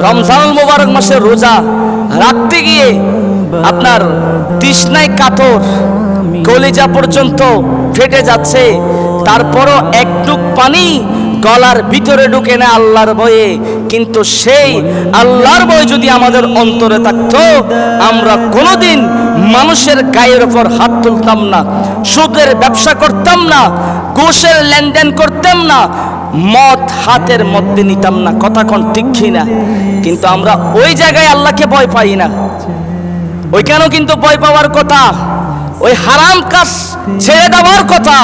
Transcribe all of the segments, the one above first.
রমজানুল মুবারক মাসের রোজা রাখতে গিয়ে আপনার তৃষ্ণায় কাতর, কলিজা পর্যন্ত ফেটে যাচ্ছে, তারপরও একটুক পানি গলার ভিতরে ঢুকে না আল্লাহর ভয়ে। কিন্তু সেই আল্লাহর ভয় যদি আমাদের অন্তরে থাকতো, আমরা কোনোদিন মানুষের গায়ের ওপর হাত তুলতাম না, সুদের ব্যবসা করতাম না, ঘুষের লেনদেন করতাম না, মদ হাতের মধ্যে নিতাম না। কথা কোন ঠিক না? কিন্তু আমরা ওই জায়গায় আল্লাহকে ভয় পাই না। ওইখানেও কিন্তু ভয় পাওয়ার কথা, ওই হারাম কাজ ছেড়ে দেওয়ার কথা।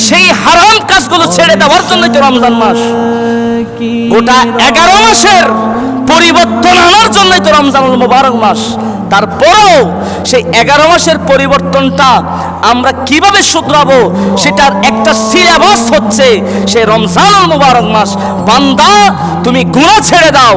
সেই হারাম কাজগুলো ছেড়ে দেওয়ার জন্যই তো রমজান মাস। গোটা 11 মাসের পরিবর্তন আনার জন্যই তো রমজানুল মুবারক মাস। তারপরেও সেই 11 মাসের পরিবর্তনটা আমরা কিভাবে শুধরাবো, সেটার একটা সিলেবাস হচ্ছে সেই রমজানুল মুবারক মাস। বান্দা তুমি গুনাহ ছেড়ে দাও,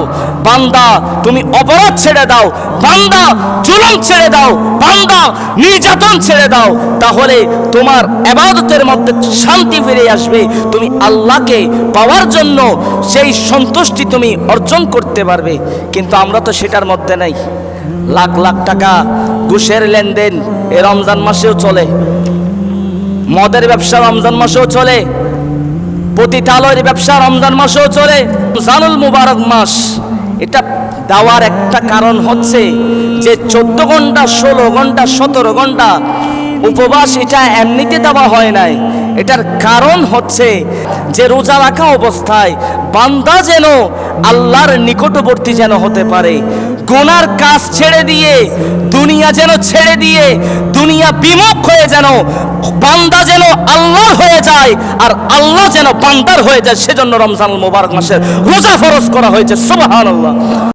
বান্দা তুমি অপরাধ ছেড়ে দাও, বান্দা জুলুম ছেড়ে দাও, বান্দা নির্যাতন ছেড়ে দাও, তাহলে তোমার ইবাদতের মধ্যে শান্তি ফিরে আসবে। তুমি আল্লাহকে পাওয়ার জন্য সেই সন্তুষ্টি তুমি অর্জন করতে পারবে। কিন্তু আমরা তো সেটার মধ্যে নাই। লাখ লাখ টাকা ঘুষের লেনদেন এ রমজান মাসেও চলে, মদের ব্যবসা রমজান মাসেও চলে, পতিতালয়ের ব্যবসা রমজান মাসেও চলে। রমজানুল মুবারক মাস এটা দেওয়ার একটা কারণ হচ্ছে যে 14 ঘন্টা 16 ঘন্টা 17 ঘন্টা উপবাস, এটা এমনিতে দেওয়া হয় নাই। এটার কারণ হচ্ছে যে রোজা রাখা অবস্থায় বান্দা যেন আল্লাহর নিকটবর্তী যেন হতে পারে, গুনার কাজ ছেড়ে দিয়ে, দুনিয়া যেন ছেড়ে দিয়ে, দুনিয়া বিমুখ হয়ে যেন বান্দা যেন আল্লাহর হয়ে যায়, আর আল্লাহ যেন বান্দার হয়ে যায়। সেজন্য রমজানুল মুবারক মাসের রোজা ফরজ করা হয়েছে। সুবহানাল্লাহ।